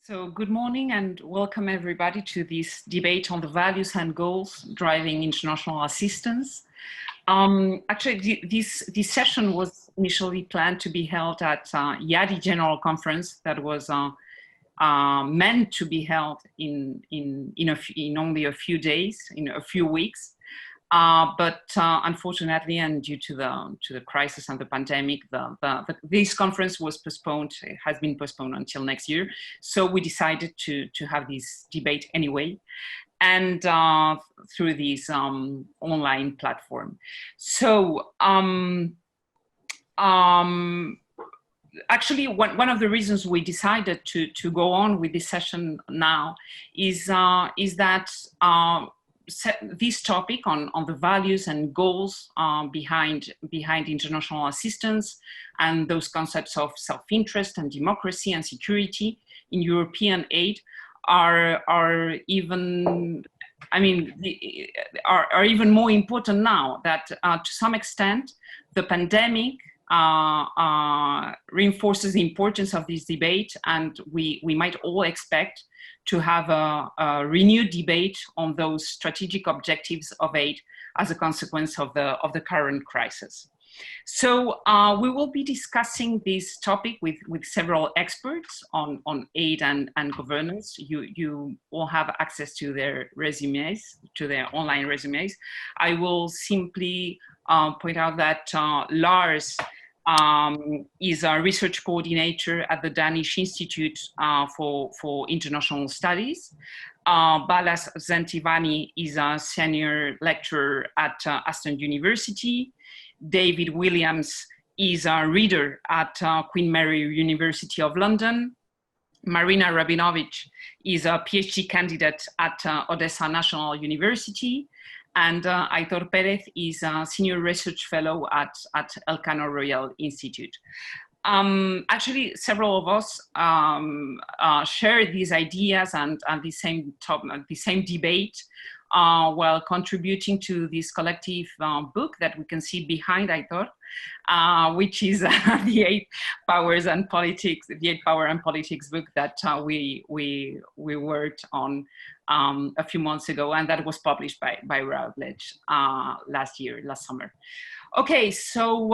So good morning and welcome everybody to this debate on the values and goals driving international assistance. Actually, this session was initially planned to be held at YADI General Conference that was meant to be held in only a few days, in a few weeks. But unfortunately, and due to the crisis and the pandemic, this conference was postponed. It has been postponed until next year. So we decided to have this debate anyway, and through this online platform. So actually, one of the reasons we decided to go on with this session now is that this topic on the values and goals behind international assistance and those concepts of self-interest and democracy and security in European aid are even, I mean, are even more important now that to some extent the pandemic reinforces the importance of this debate, and we might all expect to have a renewed debate on those strategic objectives of aid as a consequence of the current crisis. So we will be discussing this topic with several experts on aid and governance. You all have access to their resumes, to their online resumes. I will simply point out that Lars is a research coordinator at the Danish Institute for International Studies. Balas Zentivani is a senior lecturer at Aston University. David Williams is a reader at Queen Mary University of London. Marina Rabinovich is a PhD candidate at Odessa National University. And Aitor Perez is a senior research fellow at Elcano Royal Institute. Actually, several of us share these ideas and the same debate while contributing to this collective book that we can see behind Aitor, which is the Eight Powers and Politics, the Eight Power and Politics book that we worked on a few months ago, and that was published by Routledge last summer. Okay, so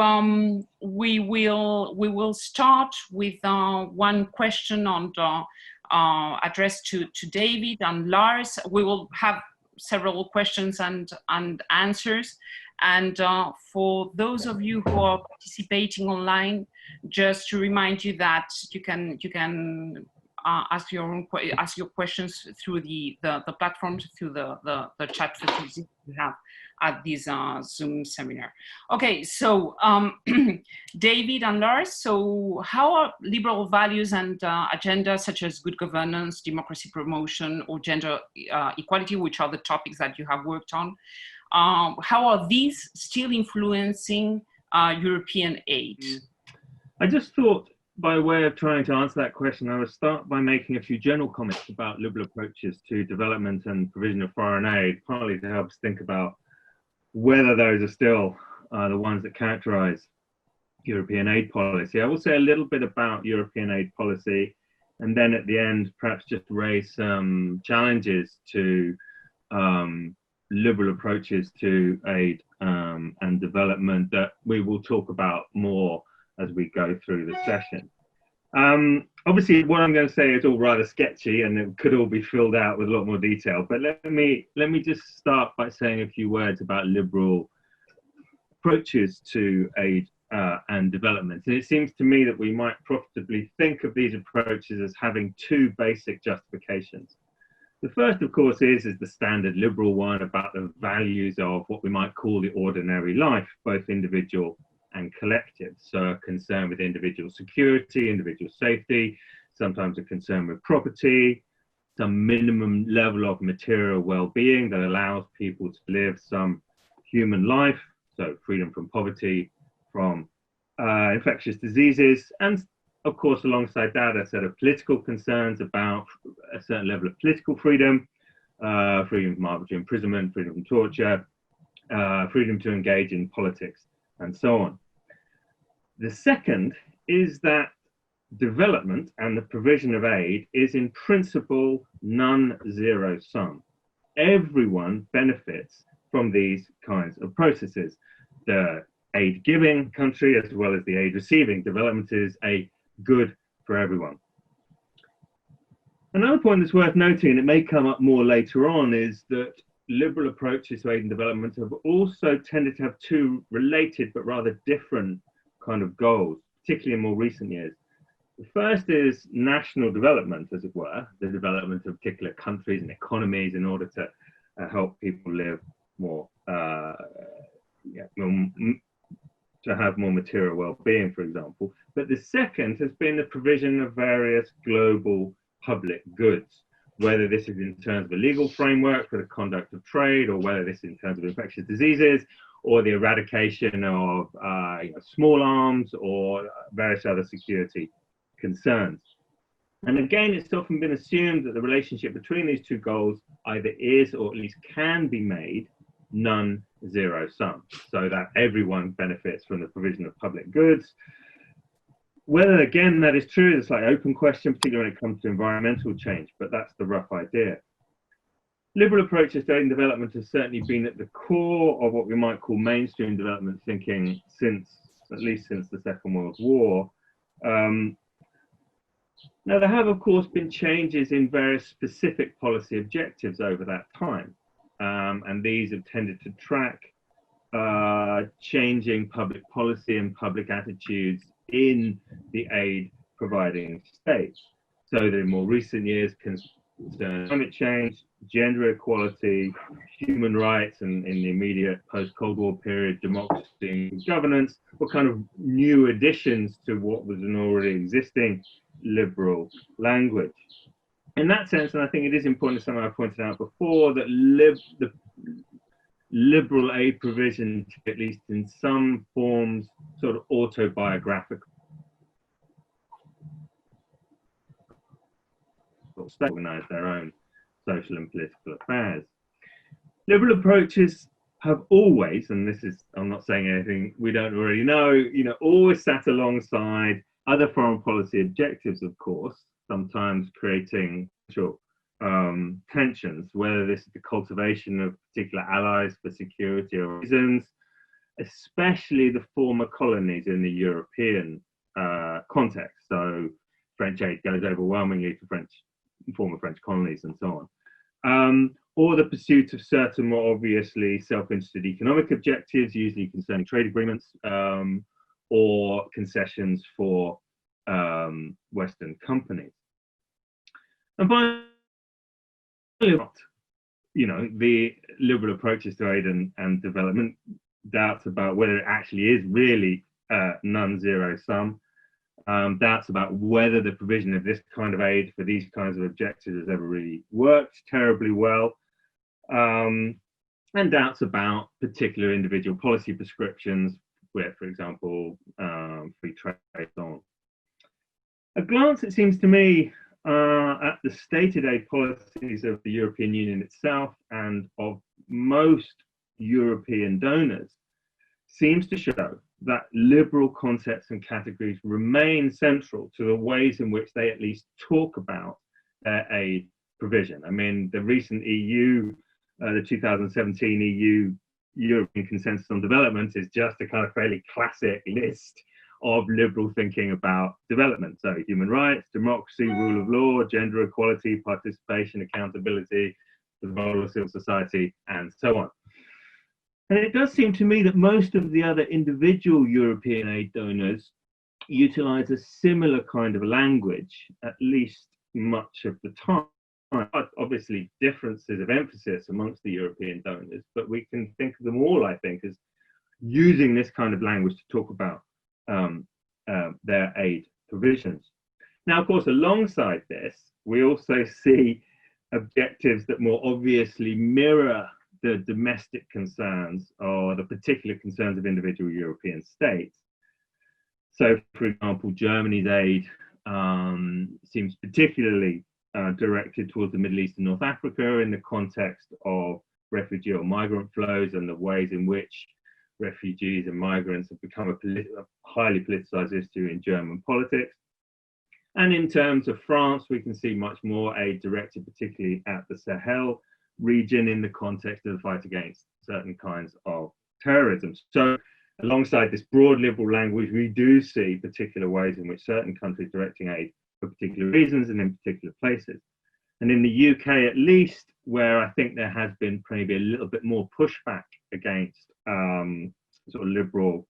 we will start with one question on addressed to David and Lars. We will have several questions and answers. And for those of you who are participating online, just to remind you that you can ask your questions through the platforms, through the chat facilities we have at this Zoom seminar. Okay, so David and Lars, so how are liberal values and agendas such as good governance, democracy promotion, or gender equality, which are the topics that you have worked on, how are these still influencing European aid? I just thought, by way of trying to answer that question, I would start by making a few general comments about liberal approaches to development and provision of foreign aid, partly to help us think about whether those are still the ones that characterize European aid policy. I will say a little bit about European aid policy, and then at the end, perhaps just raise some challenges to liberal approaches to aid and development that we will talk about more as we go through the session. Obviously, what I'm going to say is all rather sketchy, and it could all be filled out with a lot more detail. But let me just start by saying a few words about liberal approaches to aid and development. And it seems to me that we might profitably think of these approaches as having two basic justifications. The first, of course, is the standard liberal one about the values of what we might call the ordinary life, both individual and collective. So a concern with individual security, individual safety, sometimes a concern with property, some minimum level of material well-being that allows people to live some human life, so freedom from poverty, from infectious diseases, and of course alongside that a set of political concerns about a certain level of political freedom, freedom from arbitrary imprisonment, freedom from torture, freedom to engage in politics, and so on. The second is that development and the provision of aid is in principle non-zero sum. Everyone benefits from these kinds of processes. The aid giving country as well as the aid receiving development is a good for everyone. Another point that's worth noting, and it may come up more later on, is that liberal approaches to aid and development have also tended to have two related but rather different kind of goals, particularly in more recent years. The first is national development, as it were, the development of particular countries and economies in order to help people live more, to have more material well-being, for example. But the second has been the provision of various global public goods, whether this is in terms of a legal framework for the conduct of trade, or whether this is in terms of infectious diseases, or the eradication of small arms, or various other security concerns. And again, it's often been assumed that the relationship between these two goals either is, or at least can be made, non-zero sum, so that everyone benefits from the provision of public goods. Whether, again, that is true is a slightly open question, particularly when it comes to environmental change, but that's the rough idea. Liberal approaches to aid and development have certainly been at the core of what we might call mainstream development thinking at least since the Second World War. Now, there have, of course, been changes in various specific policy objectives over that time, and these have tended to track changing public policy and public attitudes in the aid providing states. So that in more recent years, concern climate change, gender equality, human rights, and in the immediate post-Cold War period, democracy and governance were kind of new additions to what was an already existing liberal language. In that sense, and I think it is important, as something I pointed out before, that the liberal aid provision, at least in some forms, sort of autobiographical, organize their own social and political affairs. Liberal approaches have always, and this is, I'm not saying anything we don't already know, always sat alongside other foreign policy objectives, of course, sometimes creating tensions, whether this is the cultivation of particular allies for security or reasons, especially the former colonies in the European context. So French aid goes overwhelmingly to former French colonies and so on. Or the pursuit of certain more obviously self-interested economic objectives, usually concerning trade agreements, or concessions for Western companies. And finally, the liberal approaches to aid and development, doubts about whether it actually is really non-zero sum, doubts about whether the provision of this kind of aid for these kinds of objectives has ever really worked terribly well, and doubts about particular individual policy prescriptions, where, for example, free trade and so on. A glance, it seems to me, at the stated aid policies of the European Union itself and of most European donors seems to show that liberal concepts and categories remain central to the ways in which they at least talk about their aid provision. I mean, the recent the 2017 EU European Consensus on Development is just a kind of fairly classic list of liberal thinking about development. So human rights, democracy, rule of law, gender equality, participation, accountability, the role of civil society, and so on. And it does seem to me that most of the other individual European aid donors utilize a similar kind of language, at least much of the time. Obviously, differences of emphasis amongst the European donors, but we can think of them all, I think, as using this kind of language to talk about their aid provisions. Now, of course, alongside this, we also see objectives that more obviously mirror the domestic concerns or the particular concerns of individual European states. So, for example, Germany's aid seems particularly directed towards the Middle East and North Africa in the context of refugee or migrant flows and the ways in which refugees and migrants have become a highly politicized issue in German politics. And in terms of France, we can see much more aid directed particularly at the Sahel region in the context of the fight against certain kinds of terrorism. So alongside this broad liberal language, we do see particular ways in which certain countries directing aid for particular reasons and in particular places. And in the UK, at least, where I think there has been maybe a little bit more pushback against sort of liberal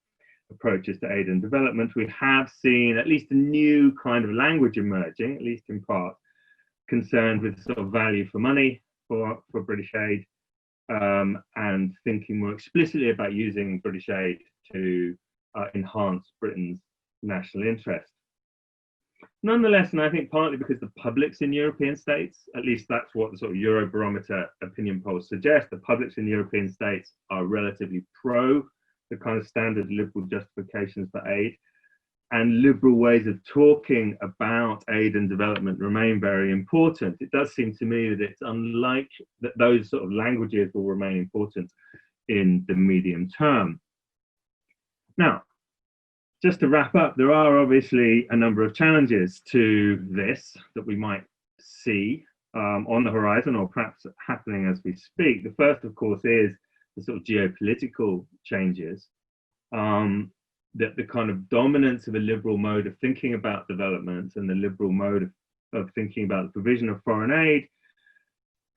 approaches to aid and development, we have seen at least a new kind of language emerging, at least in part, concerned with sort of value for money for British aid, and thinking more explicitly about using British aid to enhance Britain's national interest. Nonetheless, and I think partly because the publics in European states, at least that's what the sort of Eurobarometer opinion polls suggest, the publics in European states are relatively pro the kind of standard liberal justifications for aid, and liberal ways of talking about aid and development remain very important. It does seem to me that it's unlikely that those sort of languages will remain important in the medium term. Now, just to wrap up, there are obviously a number of challenges to this that we might see on the horizon, or perhaps happening as we speak. The first, of course, is the sort of geopolitical changes, that the kind of dominance of a liberal mode of thinking about development and the liberal mode of thinking about the provision of foreign aid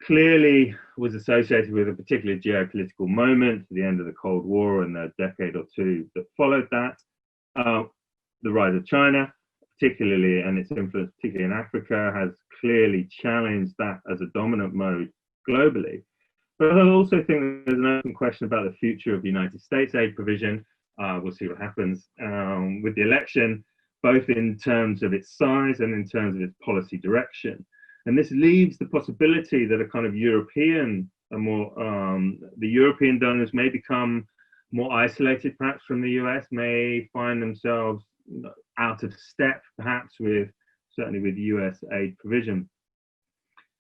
clearly was associated with a particular geopolitical moment, the end of the Cold War and the decade or two that followed that. The rise of China, particularly, and its influence, particularly in Africa, has clearly challenged that as a dominant mode globally. But I also think there's an open question about the future of the United States aid provision. We'll see what happens with the election, both in terms of its size and in terms of its policy direction. And this leaves the possibility that a kind of European, the European donors may become more isolated perhaps from the US, may find themselves out of step perhaps with, certainly with US aid provision.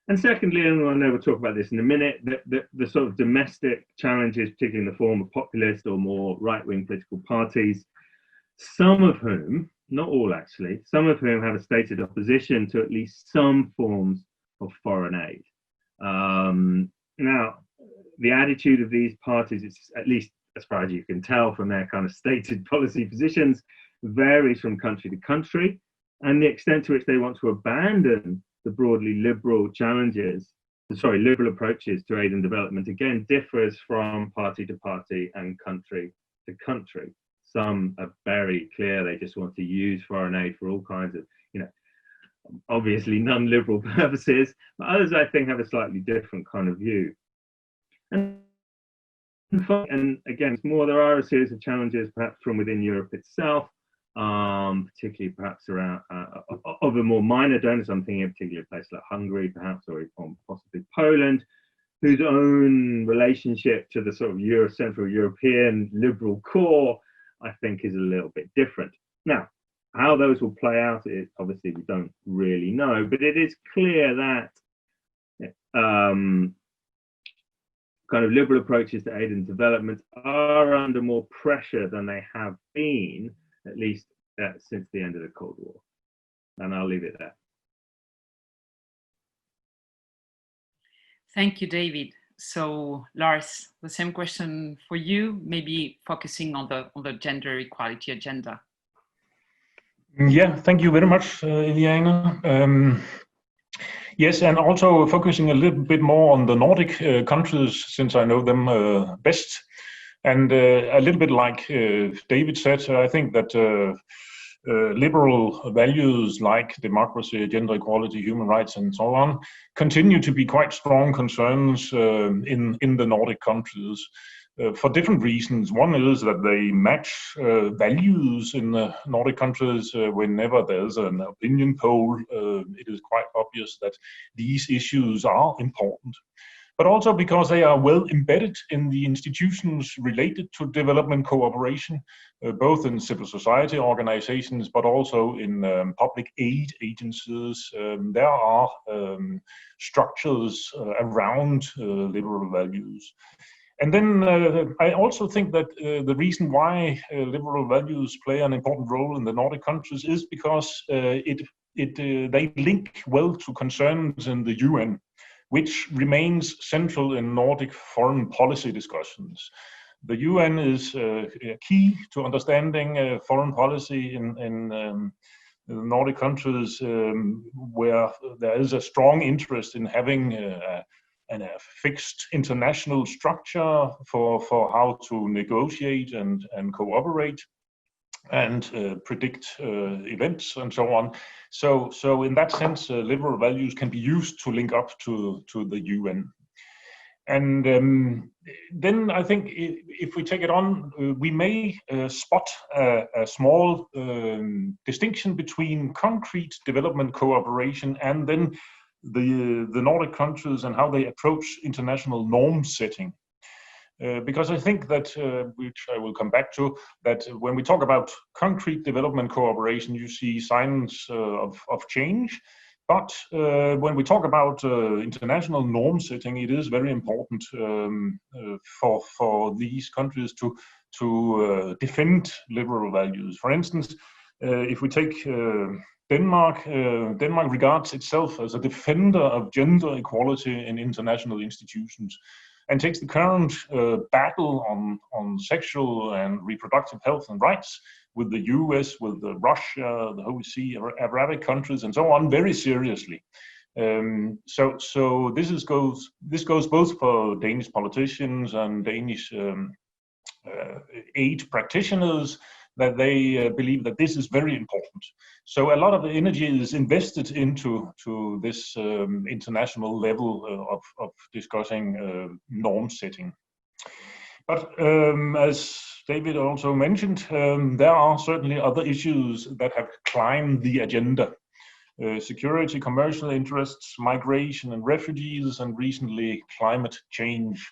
And secondly, and I know we'll talk about this in a minute, the sort of domestic challenges, particularly in the form of populist or more right-wing political parties, some of whom, not all actually, some of whom have a stated opposition to at least some forms of foreign aid. Now, the attitude of these parties, is, at least as far as you can tell from their kind of stated policy positions, varies from country to country, and the extent to which they want to abandon the broadly liberal liberal approaches to aid and development, again, differs from party to party and country to country. Some are very clear, they just want to use foreign aid for all kinds of, obviously non-liberal purposes, but others, I think, have a slightly different kind of view. And again, there are a series of challenges, perhaps from within Europe itself, particularly perhaps around of a more minor donors. I'm thinking of particularly a place like Hungary, perhaps, or possibly Poland, whose own relationship to the sort of Central European liberal core, I think, is a little bit different. Now, how those will play out, obviously we don't really know, but it is clear that kind of liberal approaches to aid and development are under more pressure than they have been, at least since the end of the Cold War. And I'll leave it there. Thank you, David. So, Lars, the same question for you, maybe focusing on the gender equality agenda. Yeah, thank you very much, Eliana. Yes, and also focusing a little bit more on the Nordic countries, since I know them best. And a little bit like David said, I think that liberal values like democracy, gender equality, human rights, and so on continue to be quite strong concerns in the Nordic countries for different reasons. One is that they match values in the Nordic countries. Whenever there's an opinion poll, it is quite obvious that these issues are important. But also because they are well embedded in the institutions related to development cooperation, both in civil society organizations, but also in public aid agencies. There are structures around liberal values. And then I also think that the reason why liberal values play an important role in the Nordic countries is because it they link well to concerns in the UN, which remains central in Nordic foreign policy discussions. The UN is key to understanding foreign policy in the Nordic countries, where there is a strong interest in having a fixed international structure for how to negotiate and cooperate and predict events and so on. So in that sense, liberal values can be used to link up to the UN. And then I think if we take it on, we may spot a small distinction between concrete development cooperation and then the Nordic countries and how they approach international norm setting. Because I think that, which I will come back to, that when we talk about concrete development cooperation, you see signs of change. But when we talk about international norm setting, it is very important for these countries to defend liberal values. For instance, if we take Denmark, Denmark regards itself as a defender of gender equality in international institutions, and takes the current battle on sexual and reproductive health and rights with the US, with Russia, the OSCE, Arabic countries, and so on, very seriously. So this goes both for Danish politicians and Danish aid practitioners, that they believe that this is very important. So a lot of energy is invested into this international level of discussing norm setting. But as David also mentioned, there are certainly other issues that have climbed the agenda. Security, commercial interests, migration and refugees, and recently climate change.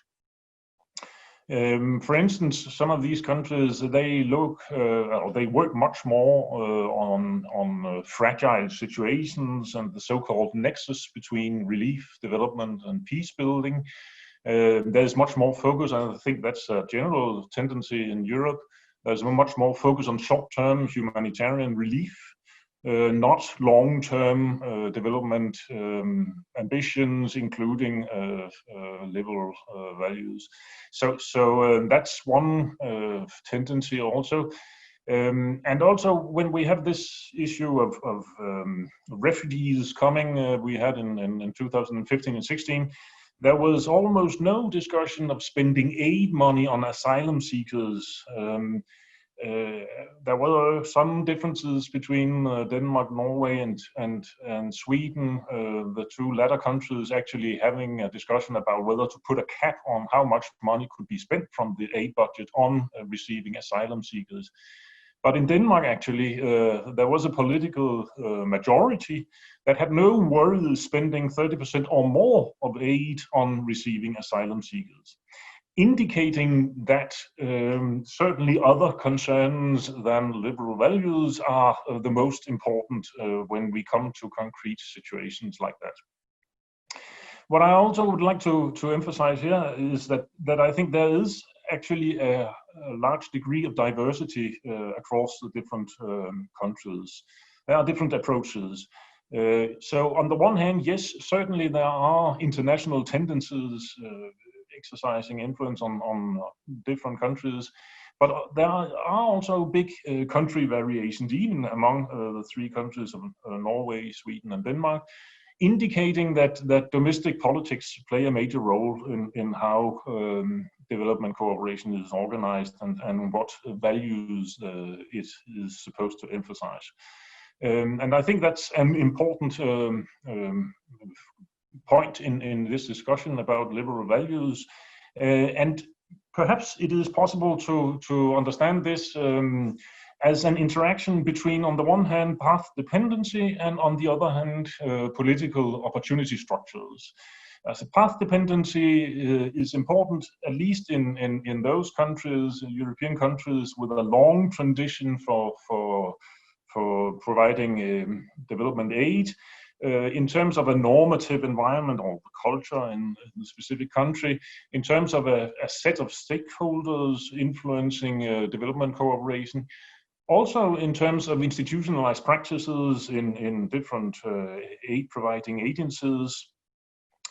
For instance, some of these countries, they work much more on fragile situations and the so-called nexus between relief, development, and peace building. There's much more focus, and I think that's a general tendency in Europe. There's much more focus on short-term humanitarian relief, not long-term development ambitions, including liberal values. So that's one tendency also. And also when we have this issue of refugees coming, we had in 2015 and 16, there was almost no discussion of spending aid money on asylum seekers. There were some differences between Denmark, Norway, and Sweden, the two latter countries actually having a discussion about whether to put a cap on how much money could be spent from the aid budget on receiving asylum seekers. But in Denmark, actually, there was a political majority that had no worries spending 30% or more of aid on receiving asylum seekers, indicating that certainly other concerns than liberal values are the most important when we come to concrete situations like that. What I also would like to emphasize here is that I think there is actually a large degree of diversity across the different countries. There are different approaches. So on the one hand, yes, certainly there are international tendencies exercising influence on different countries, but there are also big country variations, even among the three countries of Norway, Sweden, and Denmark, indicating that domestic politics play a major role in how development cooperation is organized and what values it is supposed to emphasize. And I think that's an important point in this discussion about liberal values. And perhaps it is possible to understand this as an interaction between, on the one hand, path dependency, and on the other hand, political opportunity structures. As a path dependency is important, at least in those countries, European countries, with a long tradition for providing development aid, in terms of a normative environment or culture in the specific country, in terms of a set of stakeholders influencing development cooperation. Also, in terms of institutionalized practices in different aid providing agencies,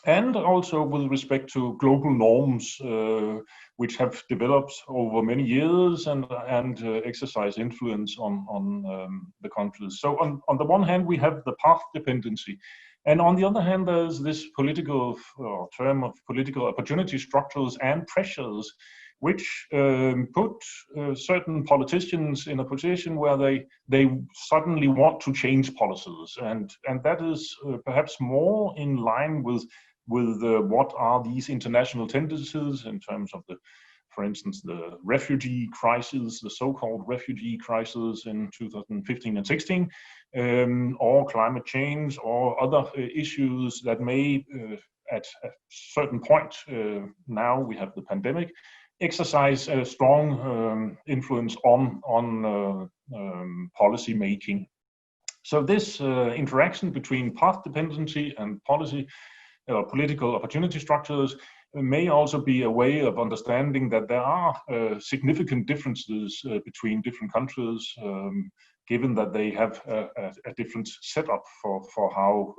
and also with respect to global norms, which have developed over many years and exercise influence on the countries. So on the one hand, we have the path dependency. And on the other hand, there's this political term of political opportunity structures and pressures, which put certain politicians in a position where they suddenly want to change policies. And that is perhaps more in line with what are these international tendencies in terms of for instance, the refugee crisis, the so-called refugee crisis in 2015 and 16, or climate change, or other issues that may, at a certain point, now we have the pandemic, exercise a strong influence on policy making. So this interaction between path dependency and political opportunity structures may also be a way of understanding that there are significant differences between different countries, given that they have a different setup for how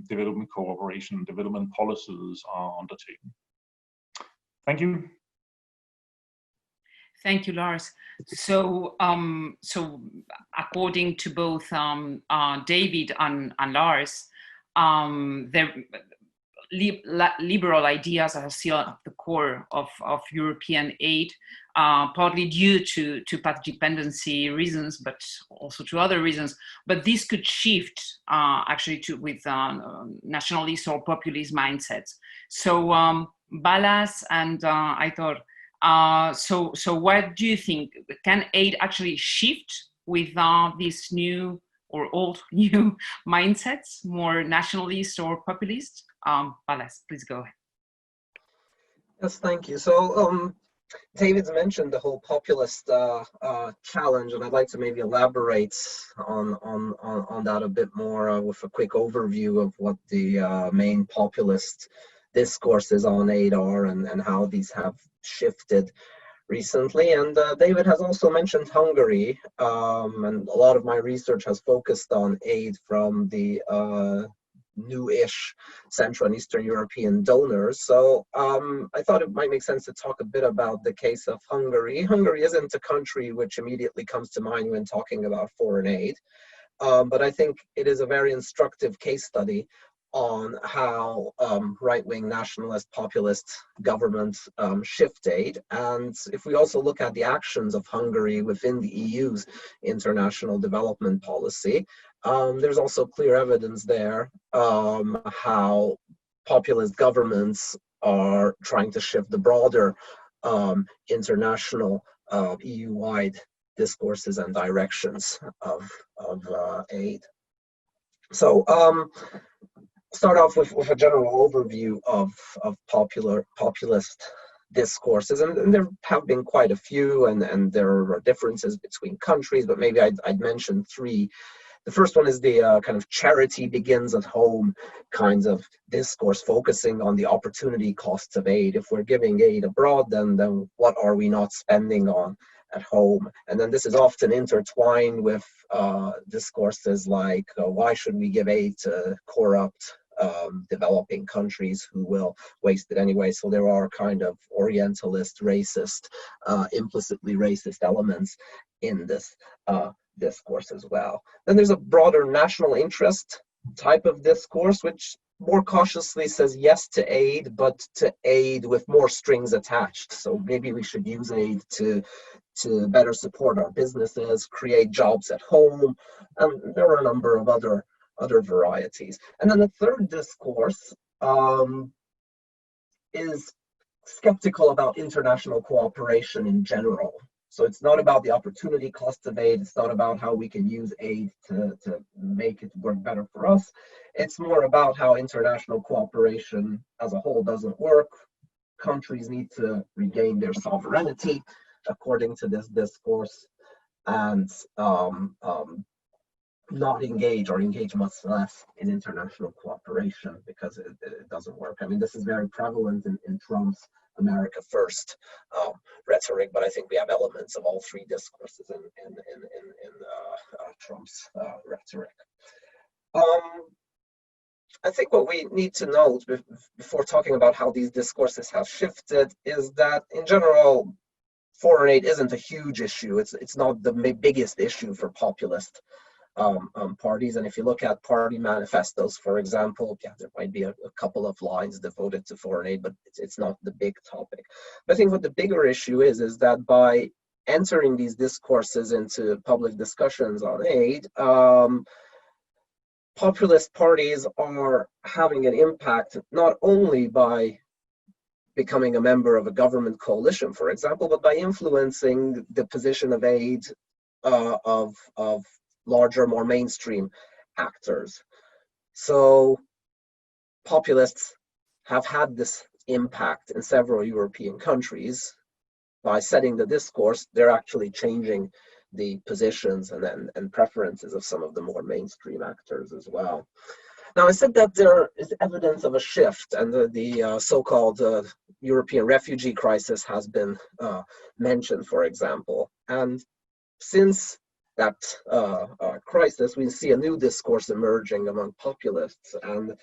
development cooperation, development policies are undertaken. Thank you. Thank you, Lars. So, so according to both David and Lars, liberal ideas are still at the core of European aid, partly due to path dependency reasons, but also to other reasons. But this could shift actually with nationalist or populist mindsets. So Balázs and I thought, so what do you think? Can aid actually shift with these new or old new mindsets, more nationalist or populist? Balázs, please go ahead. Yes, thank you. So David's mentioned the whole populist challenge, and I'd like to maybe elaborate on that a bit more with a quick overview of what the main populist discourses on aid are and how these have shifted recently. And David has also mentioned Hungary, and a lot of my research has focused on aid from the new-ish Central and Eastern European donors. So I thought it might make sense to talk a bit about the case of Hungary. Hungary isn't a country which immediately comes to mind when talking about foreign aid, but I think it is a very instructive case study on how right-wing nationalist populist governments shift aid. And if we also look at the actions of Hungary within the EU's international development policy, there's also clear evidence there how populist governments are trying to shift the broader international EU-wide discourses and directions of aid. So start off with a general overview of populist discourses, and there have been quite a few, and there are differences between countries, but maybe I'd mention three. The first one is the kind of charity begins at home kinds of discourse, focusing on the opportunity costs of aid. If we're giving aid abroad, then what are we not spending on at home? And then this is often intertwined with discourses like, why should we give aid to corrupt developing countries who will waste it anyway? So there are kind of orientalist, racist, implicitly racist elements in this discourse as well. Then there's a broader national interest type of discourse, which more cautiously says yes to aid, but to aid with more strings attached. So maybe we should use aid to better support our businesses, create jobs at home, and there are a number of other varieties. And then the third discourse is skeptical about international cooperation in general. So it's not about the opportunity cost of aid. It's not about how we can use aid to make it work better for us. It's more about how international cooperation as a whole doesn't work. Countries need to regain their sovereignty, according to this discourse, and not engage or engage much less in international cooperation because it doesn't work. I mean, this is very prevalent in Trump's America First rhetoric, but I think we have elements of all three discourses in Trump's rhetoric. I think what we need to note before talking about how these discourses have shifted is that, in general, foreign aid isn't a huge issue. It's not the biggest issue for populist parties. And if you look at party manifestos, for example, yeah, there might be a couple of lines devoted to foreign aid, but it's not the big topic. But I think what the bigger issue is that by entering these discourses into public discussions on aid, populist parties are having an impact not only by becoming a member of a government coalition, for example, but by influencing the position of aid of larger, more mainstream actors. So populists have had this impact in several European countries. By setting the discourse, they're actually changing the positions and preferences of some of the more mainstream actors as well. Now, I said that there is evidence of a shift, and the so-called European refugee crisis has been mentioned, for example. And since that crisis, we see a new discourse emerging among populists, and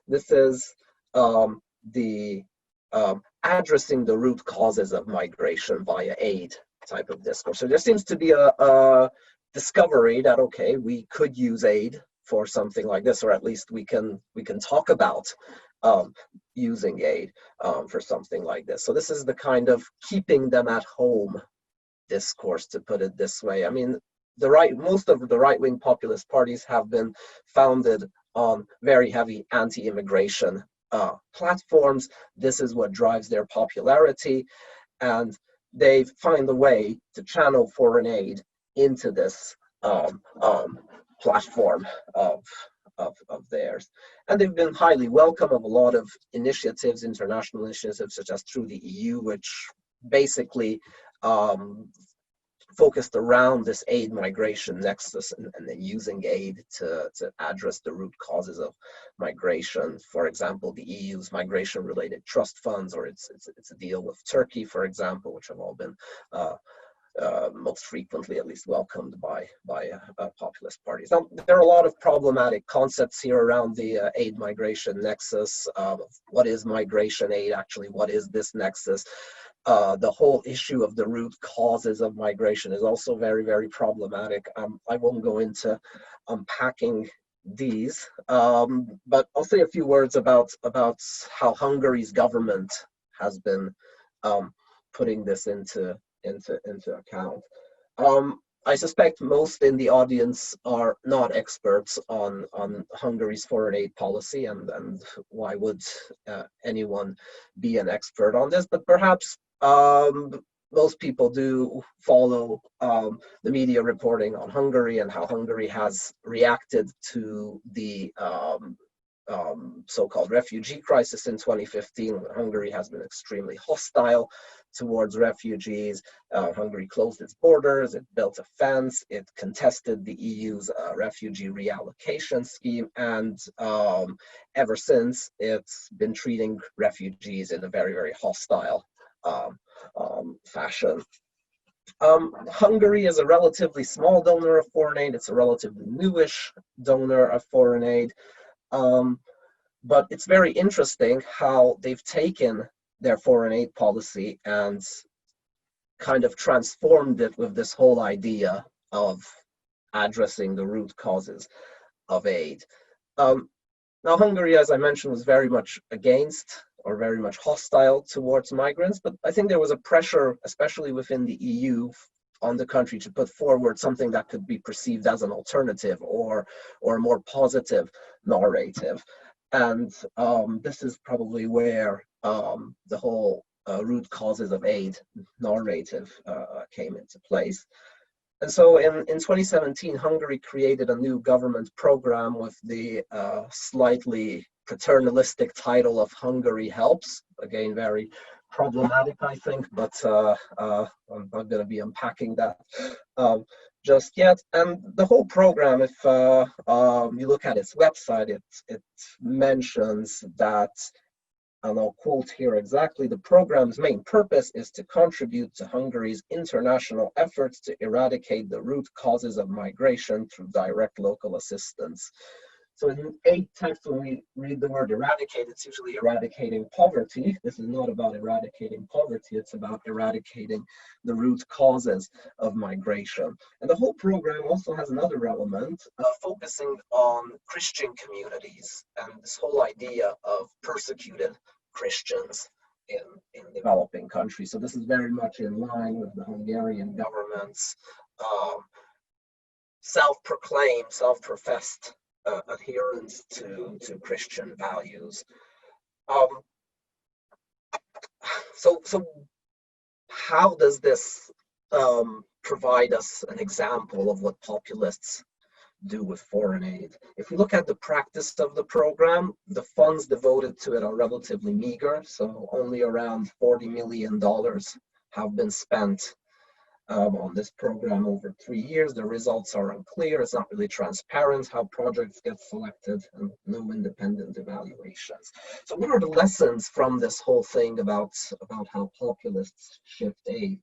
this is the addressing the root causes of migration via aid type of discourse. So there seems to be a discovery that, okay, we could use aid for something like this, or at least we can talk about using aid for something like this. So this is the kind of keeping them at home discourse, to put it this way. I mean, most of the right-wing populist parties have been founded on very heavy anti-immigration platforms. This is what drives their popularity, and they find a way to channel foreign aid into this platform of theirs. And they've been highly welcome of a lot of initiatives, international initiatives, such as through the EU, which basically focused around this aid migration nexus and then using aid to address the root causes of migration. For example, the EU's migration-related trust funds, or it's a deal with Turkey, for example, which have all been most frequently at least welcomed by populist parties. Now, there are a lot of problematic concepts here around the aid migration nexus. What is migration aid actually? What is this nexus? The whole issue of the root causes of migration is also very, very problematic. I won't go into unpacking these, but I'll say a few words about how Hungary's government has been putting this into account. I suspect most in the audience are not experts on Hungary's foreign aid policy, and why would anyone be an expert on this? But perhaps most people do follow the media reporting on Hungary and how Hungary has reacted to the so-called refugee crisis in 2015. Hungary has been extremely hostile towards refugees. Hungary closed its borders, it built a fence, it contested the EU's refugee reallocation scheme, and ever since it's been treating refugees in a very, very hostile fashion. Hungary is a relatively small donor of foreign aid. It's a relatively newish donor of foreign aid. But it's very interesting how they've taken their foreign aid policy and kind of transformed it with this whole idea of addressing the root causes of aid. Now, Hungary, as I mentioned, was very much against or very much hostile towards migrants, but I think there was a pressure, especially within the EU, on the country to put forward something that could be perceived as an alternative or a more positive narrative. And this is probably where the whole root causes of aid narrative came into place. And so in 2017, Hungary created a new government program with the slightly paternalistic title of Hungary Helps. Again, very problematic, I think, but I'm not going to be unpacking that just yet. And the whole program, if you look at its website, it mentions that and I'll quote here exactly, the program's main purpose is to contribute to Hungary's international efforts to eradicate the root causes of migration through direct local assistance. So in aid text, when we read the word eradicate, it's usually eradicating poverty. This is not about eradicating poverty, it's about eradicating the root causes of migration. And the whole program also has another element, focusing on Christian communities and this whole idea of persecuted Christians in developing countries. So this is very much in line with the Hungarian government's self-proclaimed, self-professed adherence to Christian values. So how does this provide us an example of what populists do with foreign aid? If we look at the practice of the program, the funds devoted to it are relatively meager, so only around $40 million have been spent on this program over 3 years. The results are unclear. It's not really transparent how projects get selected, and no independent evaluations. So what are the lessons from this whole thing about how populists shift aid?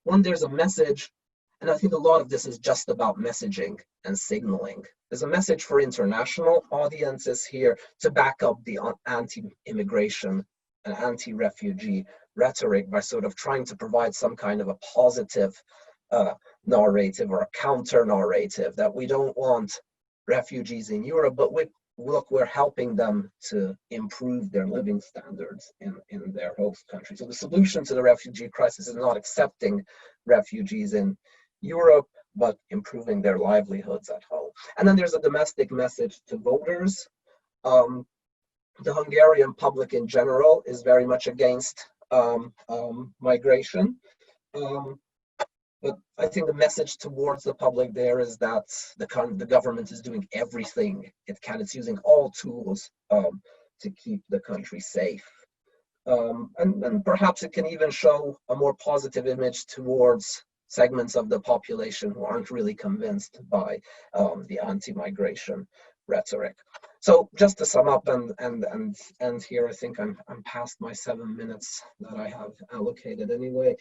One, there's a message, and I think a lot of this is just about messaging and signaling. There's a message for international audiences here to back up the anti-immigration and anti-refugee rhetoric by sort of trying to provide some kind of a positive narrative or a counter narrative that we don't want refugees in Europe, but we're helping them to improve their living standards in their host country. So the solution to the refugee crisis is not accepting refugees in Europe, but improving their livelihoods at home. And then there's a domestic message to voters. The Hungarian public in general is very much against migration. But I think the message towards the public there is that the government is doing everything it can. It's using all tools to keep the country safe. And perhaps it can even show a more positive image towards segments of the population who aren't really convinced by the anti-migration rhetoric. So just to sum up and here, I think I'm past my 7 minutes that I have allocated anyway.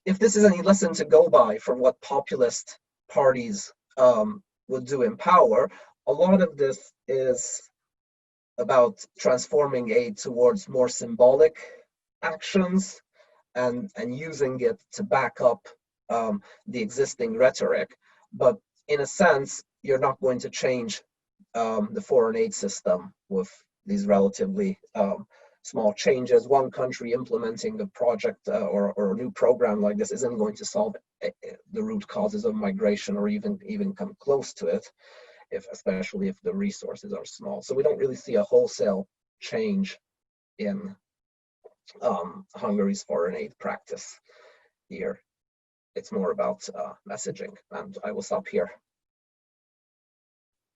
If this is any lesson to go by for what populist parties would do in power, a lot of this is about transforming aid towards more symbolic actions and using it to back up the existing rhetoric. But in a sense, you're not going to change the foreign aid system with these relatively small changes. One country implementing a project or a new program like this isn't going to solve the root causes of migration or even come close to it, especially if the resources are small. So we don't really see a wholesale change in Hungary's foreign aid practice here. It's more about messaging, and I will stop here.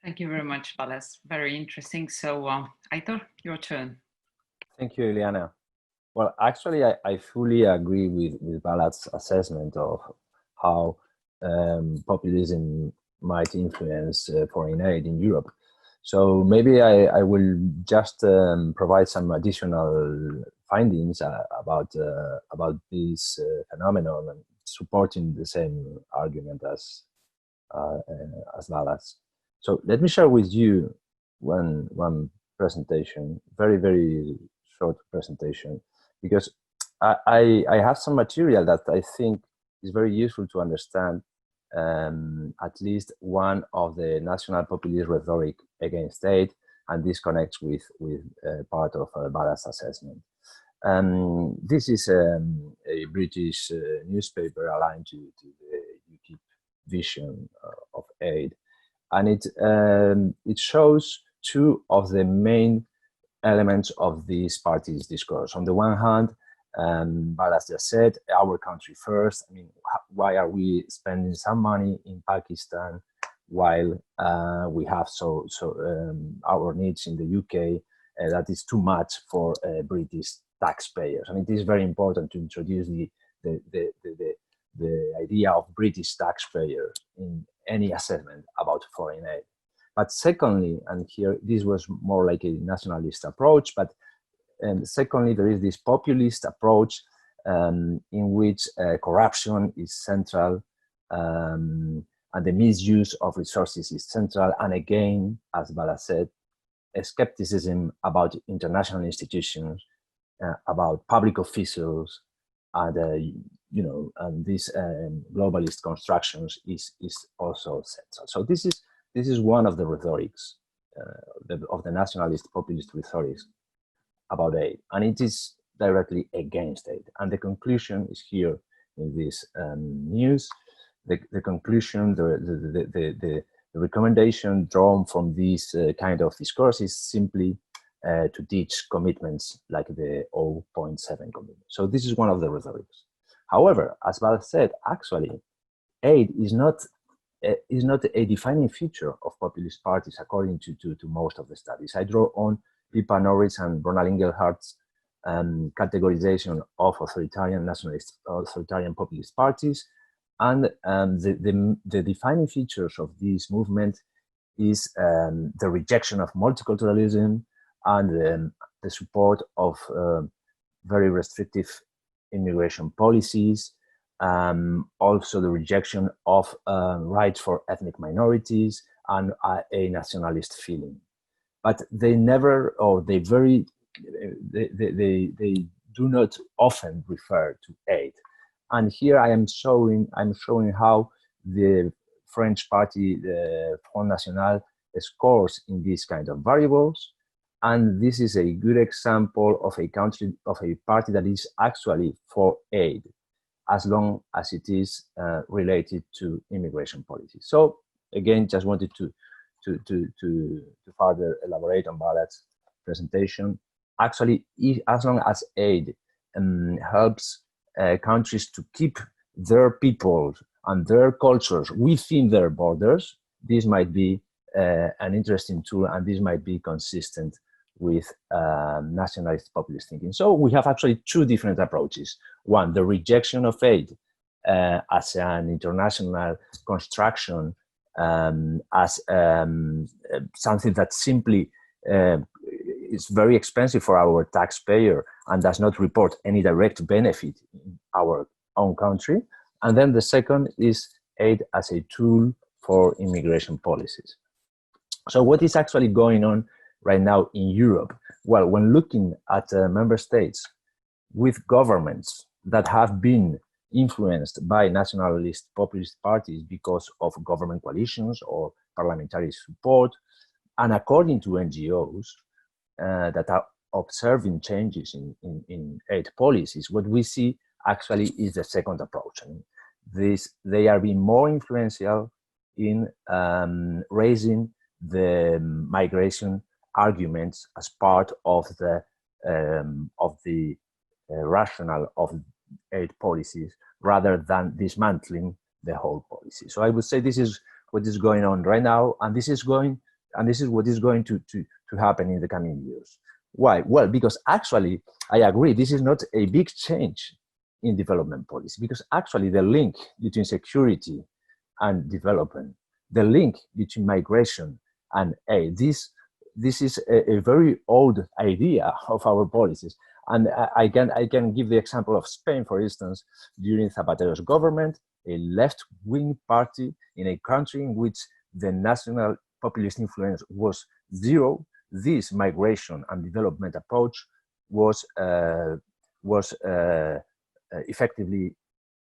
Thank you very much, Balázs. Very interesting. So, Aitor, your turn. Thank you, Ileana. Well, actually, I fully agree with Balázs' assessment of how populism might influence foreign aid in Europe. So maybe I will just provide some additional findings about this phenomenon and supporting the same argument as Balázs. So let me share with you one presentation, very short presentation, because I have some material that I think is very useful to understand at least one of the national populist rhetoric against aid, and this connects with part of Balázs' assessment. This is a British newspaper aligned to the UKIP vision of aid, and it shows two of the main elements of this party's discourse. On the one hand, Balázs just said, our country first. I mean, why are we spending some money in Pakistan while we have our needs in the UK? That is too much for British taxpayers. And it is very important to introduce the idea of British taxpayers in any assessment about foreign aid. But secondly, and here this was more like a nationalist approach, but secondly, there is this populist approach in which corruption is central, and the misuse of resources is central. And again, as Bala said, a skepticism about international institutions, about public officials, and and these globalist constructions is also central. So this is one of the rhetorics of the nationalist populist rhetorics about aid, and it is directly against aid. And the conclusion is here in this news. The conclusion, the recommendation drawn from this kind of discourse is simply to ditch commitments like the 0.7 commitment. So this is one of the rhetorics. However, as Val said, actually, aid is not a defining feature of populist parties, according to most of the studies. I draw on Pippa Norris and Ronald Inglehart's categorization of authoritarian nationalist, authoritarian populist parties, and the defining features of this movement is the rejection of multiculturalism and the support of very restrictive immigration policies, also the rejection of rights for ethnic minorities and a nationalist feeling. But they never, or they do not often refer to aid. And here I'm showing how the French party, the Front National, scores in these kind of variables. And this is a good example of a country, of a party that is actually for aid, as long as it is related to immigration policy. So again, just wanted to further elaborate on Balat's presentation. Actually, as long as aid helps countries to keep their people and their cultures within their borders, this might be an interesting tool, and this might be consistent with nationalist populist thinking. So we have actually two different approaches. One, the rejection of aid as an international construction, as something that simply is very expensive for our taxpayer and does not report any direct benefit in our own country. And then the second is aid as a tool for immigration policies. So what is actually going on right now in Europe? Well, when looking at member states with governments that have been influenced by nationalist populist parties because of government coalitions or parliamentary support, and according to NGOs that are observing changes in aid policies, what we see actually is the second approach. And they are being more influential in raising the migration arguments as part of the rationale of aid policies, rather than dismantling the whole policy. So I would say this is what is going on right now, and this is what is going to happen in the coming years. Why? Well, because actually, I agree, this is not a big change in development policy, because actually the link between security and development, the link between migration and aid, this is a very old idea of our policies. And I can give the example of Spain, for instance. During Zapatero's government, a left-wing party in a country in which the national populist influence was zero, this migration and development approach was effectively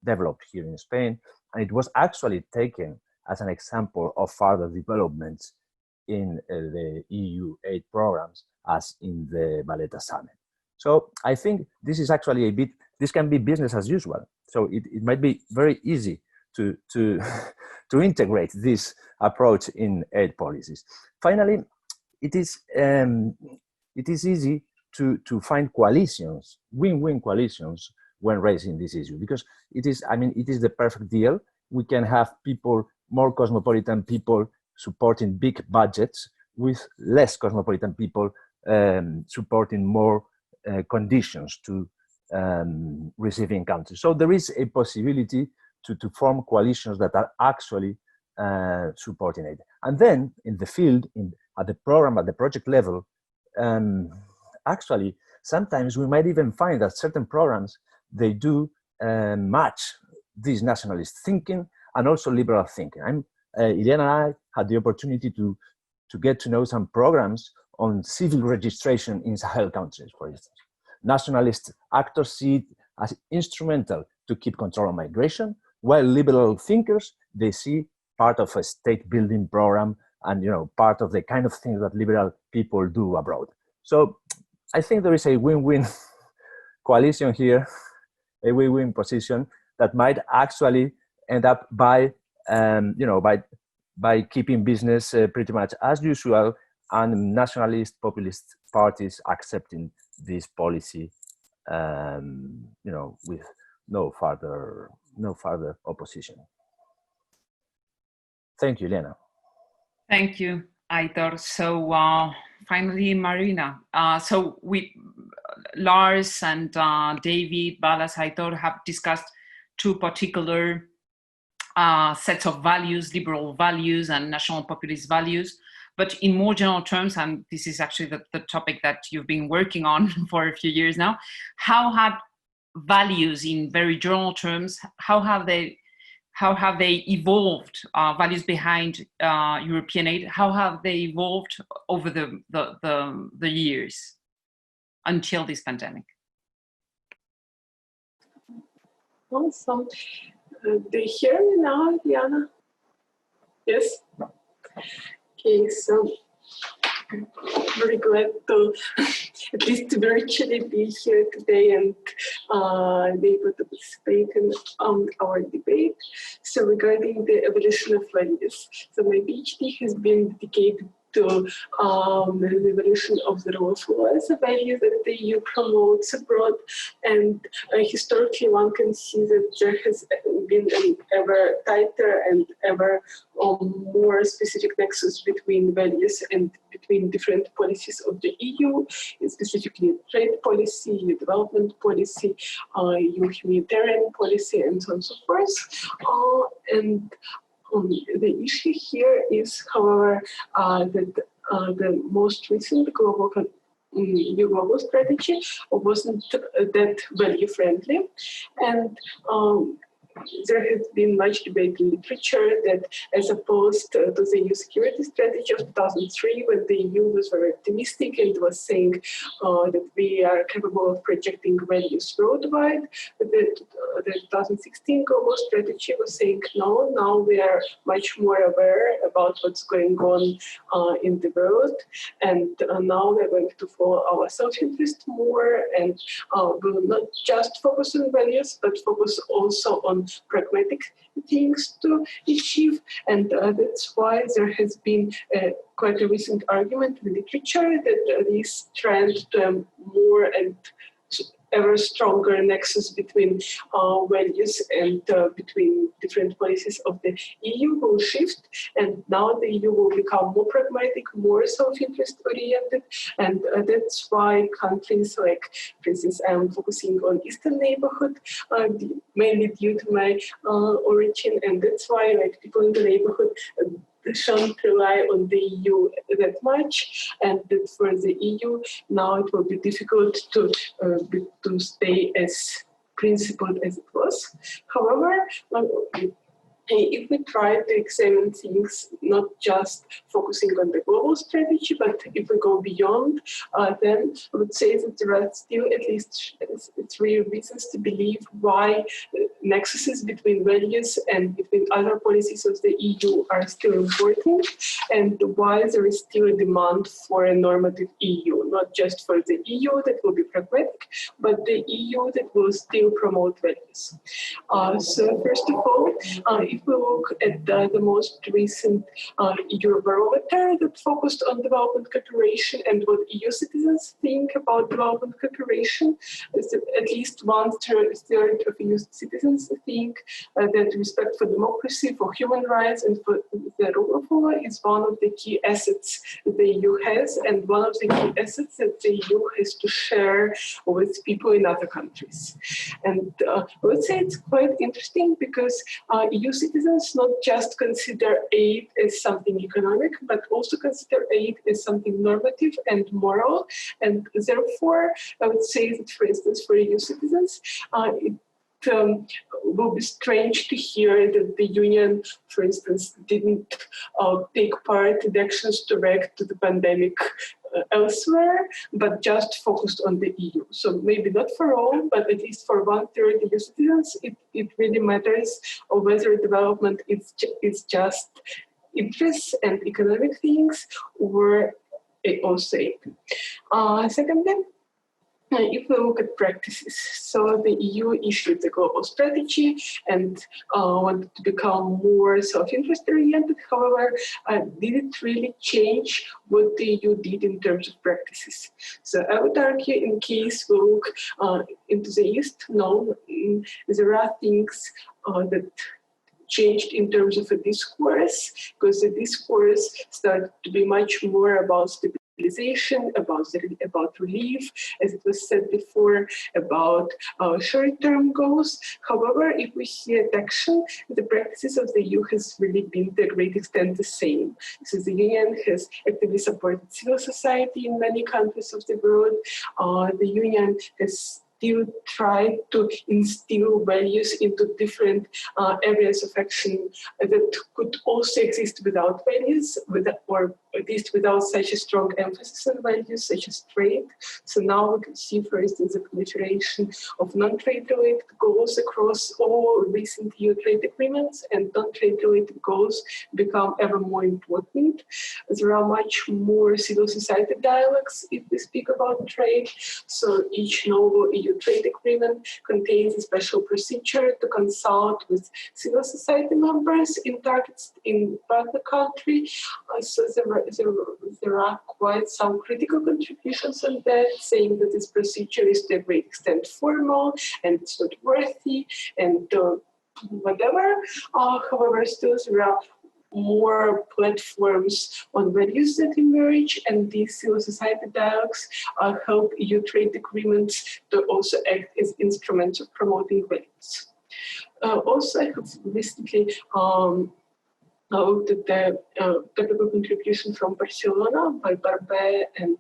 developed here in Spain, and it was actually taken as an example of further developments in the EU aid programs, as in the Valletta Summit. So I think this is actually this can be business as usual. So it might be very easy to integrate this approach in aid policies. Finally, it is easy to find coalitions, win-win coalitions, when raising this issue, because it is the perfect deal. We can have people, more cosmopolitan people, supporting big budgets, with less cosmopolitan people supporting more conditions to receiving countries. So there is a possibility to form coalitions that are actually supporting it. And then in the field, at the program, at the project level, actually, sometimes we might even find that certain programs, they do match this nationalist thinking and also liberal thinking. Iliana and I had the opportunity to get to know some programs on civil registration in Sahel countries, for instance. Nationalist actors see it as instrumental to keep control of migration, while liberal thinkers, they see part of a state building program and part of the kind of things that liberal people do abroad. So I think there is a win-win coalition here, a win-win position that might actually end up by keeping business pretty much as usual, and nationalist populist parties accepting this policy, with no further opposition. Thank you, Lena. Thank you, Aitor. So finally, Marina. So Lars and David, Balas, Aitor have discussed two particular sets of values, liberal values and national populist values. But in more general terms, and this is actually the topic that you've been working on for a few years now, how have values in very general terms, how have they evolved, values behind European aid, how have they evolved over the years until this pandemic? Awesome. Do you hear me now, Diana? Yes? Okay, so I'm very glad to at least virtually be here today and be able to participate in our debate. So regarding the evolution of values, so my PhD has been dedicated to the evolution of the rule of law as a value that the EU promotes abroad. And historically, one can see that there has been an ever tighter and ever more specific nexus between values and between different policies of the EU, specifically trade policy, EU development policy, EU humanitarian policy, and so on and so forth. The issue here is, however, that the most recent EU global strategy wasn't that value friendly, and there has been much debate in literature that, as opposed to the EU security strategy of 2003, when the EU was very optimistic and was saying that we are capable of projecting values worldwide, the 2016 global strategy was saying, no, now we are much more aware about what's going on in the world, and now we're going to follow our self-interest more, and will not just focus on values, but focus also on pragmatic things to achieve. And that's why there has been quite a recent argument in literature that this trend to a more and ever stronger nexus between values and between different policies of the EU will shift, and now the EU will become more pragmatic, more self-interest oriented, and that's why countries like, for instance, I'm focusing on Eastern neighborhood, mainly due to my origin, and that's why people in the neighborhood shouldn't rely on the EU that much, and that for the EU now it will be difficult to stay as principled as it was. However, if we try to examine things, not just focusing on the global strategy, but if we go beyond, then I would say that there are still at least 3 reasons to believe why nexuses between values and between other policies of the EU are still important, and why there is still a demand for a normative EU, not just for the EU that will be pragmatic, but the EU that will still promote values. So first of all, if we look at the most recent Eurobarometer that focused on development cooperation and what EU citizens think about development cooperation, at least 1/3 of EU citizens think that respect for democracy, for human rights, and for the rule of law is one of the key assets the EU has, and one of the key assets that the EU has to share with people in other countries. And I would say it's quite interesting because EU citizens not just consider aid as something economic, but also consider aid as something normative and moral. And therefore, I would say that, for instance, for EU citizens, it will be strange to hear that the Union, for instance, didn't take part in actions to react to the pandemic elsewhere, but just focused on the EU. So maybe not for all, but at least for 1/3 EU citizens, it really matters whether development is just interests and economic things, or also aid. Secondly, if we look at practices, so the EU issued the global strategy and wanted to become more self-interest oriented. However, did it really change what the EU did in terms of practices? So I would argue, in case we look into the East, no, there are things that changed in terms of a discourse, because the discourse started to be much more about stabilization, about relief, as it was said before, about short-term goals. However, if we see at action, the practices of the EU has really been to a great extent the same. So the Union has actively supported civil society in many countries of the world. The Union has still try to instill values into different areas of action that could also exist without values, or at least without such a strong emphasis on values, such as trade. So now we can see, for instance, the proliferation of non-trade related goals across all recent EU trade agreements, and non-trade related goals become ever more important. There are much more civil society dialogues if we speak about trade. So each novel EU trade agreement contains a special procedure to consult with civil society members in targets in partner country. So there are quite some critical contributions on that, saying that this procedure is to a great extent formal and it's not worthy and whatever. However, still there are more platforms on values that emerge, and these civil society dialogues help EU trade agreements to also act as instruments of promoting values. Also, I have recently looked at the topical contribution from Barcelona by Barbe and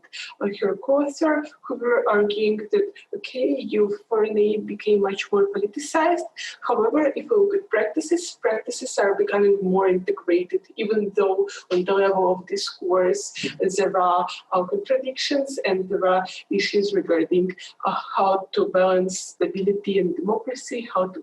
her co-author, who were arguing that, okay, EU foreign aid became much more politicized. However, if we look at practices are becoming more integrated, even though on the level of discourse there are contradictions and there are issues regarding how to balance stability and democracy, how to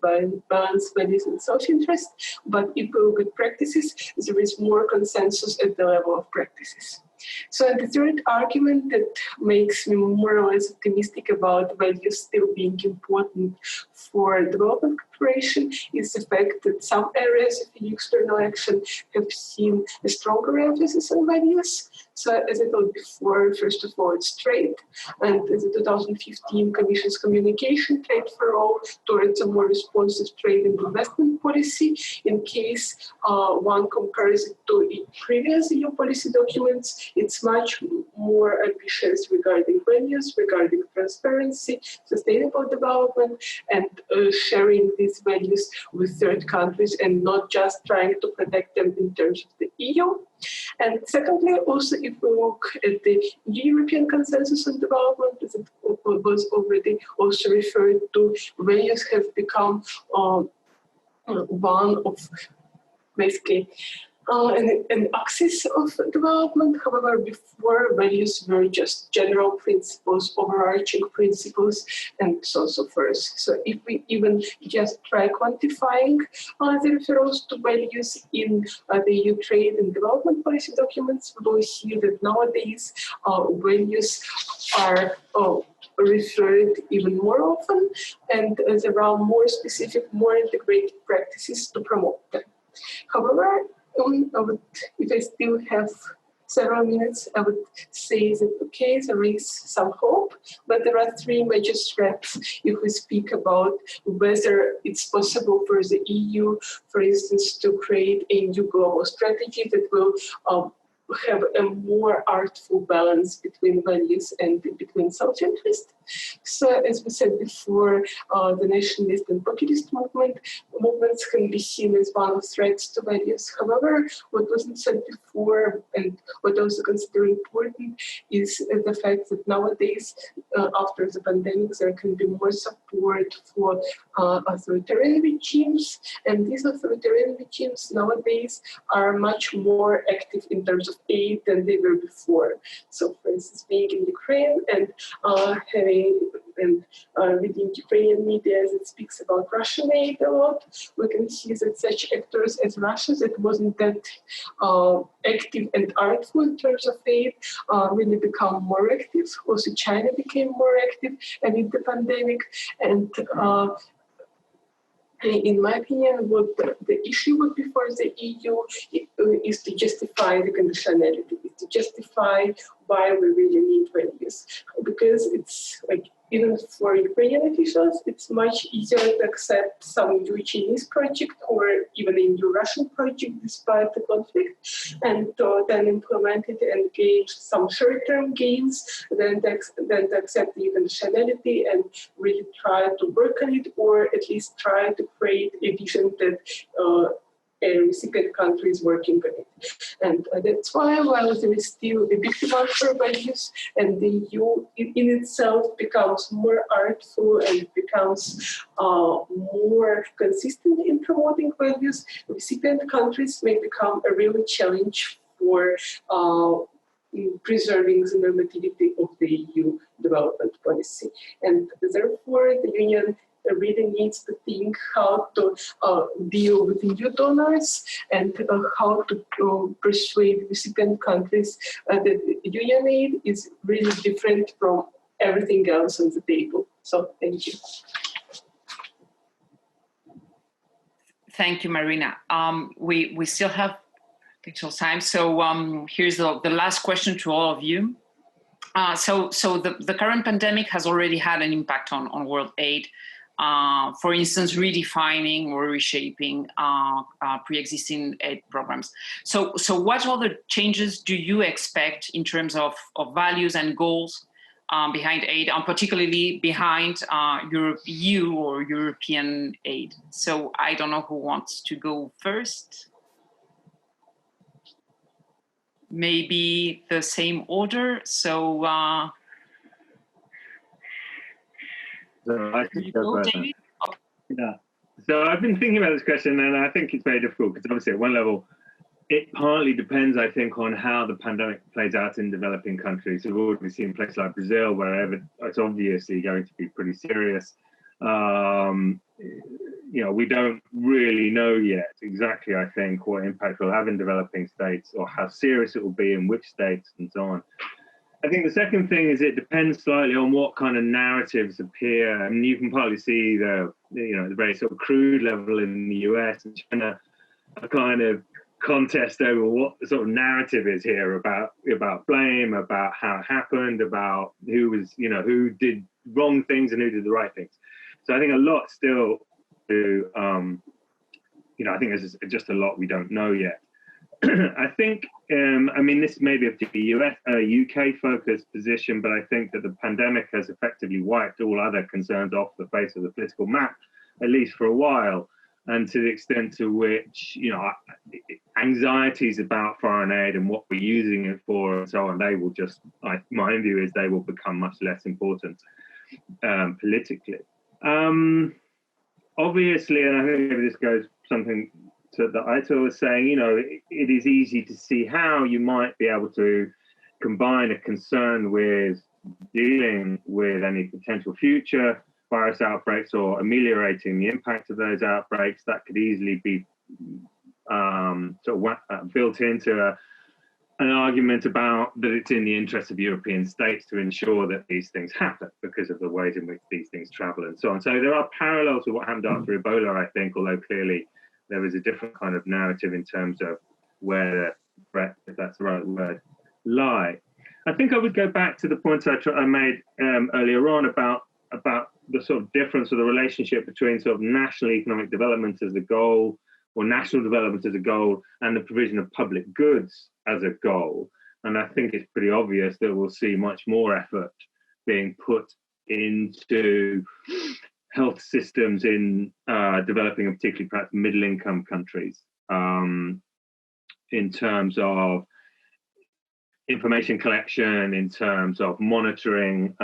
balance values and self-interest. But if we look at practices, there is more consensus at the level of practices. So the third argument that makes me more or less optimistic about values still being important for development cooperation is the fact that some areas of the external action have seen a stronger emphasis on values. So as I told before, first of all, it's trade. And the 2015 Commission's communication, Trade for All, towards a more responsive trade and investment policy. In case one compares it to previous EU policy documents, it's much more ambitious regarding values, regarding transparency, sustainable development, and sharing these values with third countries and not just trying to protect them in terms of the EU. And secondly, also, if we look at the European consensus on development, as it was already also referred to, values have become one of basically an axis of development. However, before, values were just general principles, overarching principles, and so forth. So if we even just try quantifying the referrals to values in the EU trade and development policy documents, we will see that nowadays values are referred even more often, and there are more specific, more integrated practices to promote them. However, if I still have several minutes, I would say that, okay, there is some hope, but there are three major threats if we speak about whether it's possible for the EU, for instance, to create a new global strategy that will have a more artful balance between values and between self-interest. So as we said before, the nationalist and populist movements can be seen as one of threats to values. However, what wasn't said before and what also consider important is the fact that nowadays, after the pandemic, there can be more support for authoritarian regimes, and these authoritarian regimes nowadays are much more active in terms of aid than they were before. So, for instance, being in Ukraine and reading Ukrainian media that speaks about Russian aid a lot, we can see that such actors as Russia that wasn't that active and artful in terms of aid really become more active. Also, China became more active amid the pandemic, and in my opinion, what the issue would be for the EU is to justify the conditionality, to justify why we really need values. Because it's like, even for Ukrainian officials, it's much easier to accept some new Chinese project or even a new Russian project despite the conflict, and then implement it and gain some short-term gains, than to accept the conditionality and really try to work on it, or at least try to create a vision that a recipient country is working on it. And that's why, while there is still a big demand for values, and the EU in itself becomes more artful and becomes more consistent in promoting values, recipient countries may become a real challenge for preserving the normativity of the EU development policy. And therefore, the Union really needs to think how to deal with new donors and how to persuade recipient countries that Union aid is really different from everything else on the table. So thank you. Thank you, Marina. We still have little time, so here's the last question to all of you. So the current pandemic has already had an impact on world aid. For instance, redefining or reshaping pre-existing aid programs. So what other changes do you expect in terms of values and goals behind aid, and particularly behind EU or European aid? So I don't know who wants to go first. Maybe the same order. So I can go first. Yeah. So I've been thinking about this question, and I think it's very difficult because obviously at one level, it partly depends, I think, on how the pandemic plays out in developing countries. We've already seen places like Brazil, where it's obviously going to be pretty serious. We don't really know yet exactly, I think, what impact it will have in developing states or how serious it will be in which states and so on. I think the second thing is it depends slightly on what kind of narratives appear. I mean, you can partly see the very sort of crude level in the US and China, a kind of contest over what the sort of narrative is here about blame, about how it happened, about who did wrong things and who did the right things. So I think a lot still to, I think there's just a lot we don't know yet. I think, this may be a UK-focused position, but I think that the pandemic has effectively wiped all other concerns off the face of the political map, at least for a while. And to the extent to which, anxieties about foreign aid and what we're using it for and so on, they will just, my view is they will become much less important politically. Obviously, and I think maybe this goes something that Aitor was saying, it is easy to see how you might be able to combine a concern with dealing with any potential future virus outbreaks or ameliorating the impact of those outbreaks. That could easily be built into an argument about that it's in the interest of European states to ensure that these things happen because of the ways in which these things travel and so on. So there are parallels with what happened after Ebola, I think, although clearly there is a different kind of narrative in terms of where the threat, if that's the right word, lie. I think I would go back to the point I made earlier on about the sort of difference of the relationship between sort of national economic development as a goal, or national development as a goal, and the provision of public goods as a goal. And I think it's pretty obvious that we'll see much more effort being put into health systems in developing and particularly perhaps middle-income countries, in terms of information collection, in terms of monitoring,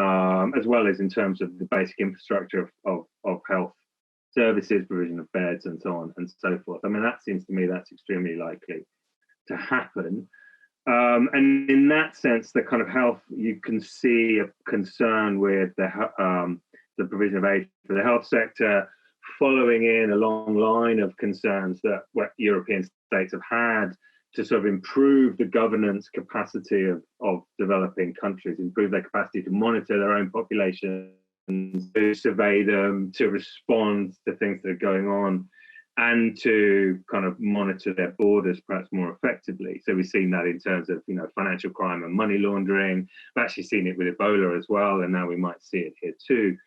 as well as in terms of the basic infrastructure of health services, provision of beds, and so on and so forth. I mean, that seems to me that's extremely likely to happen. And in that sense, the kind of health, you can see a concern with the provision of aid for the health sector, following in a long line of concerns that European states have had to sort of improve the governance capacity of developing countries, improve their capacity to monitor their own populations, to survey them, to respond to things that are going on, and to kind of monitor their borders perhaps more effectively. So we've seen that in terms of, you know, financial crime and money laundering. We've actually seen it with Ebola as well, and now we might see it here too.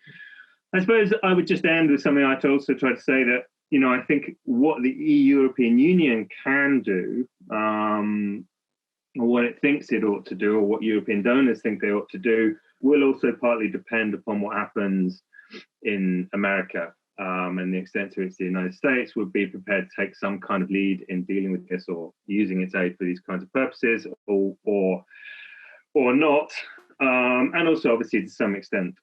I suppose I would just end with something I'd also try to say, that, you know, I think what the European Union can do, or what it thinks it ought to do, or what European donors think they ought to do, will also partly depend upon what happens in America. And the extent to which the United States would be prepared to take some kind of lead in dealing with this, or using its aid for these kinds of purposes, or not. And also, obviously, to some extent,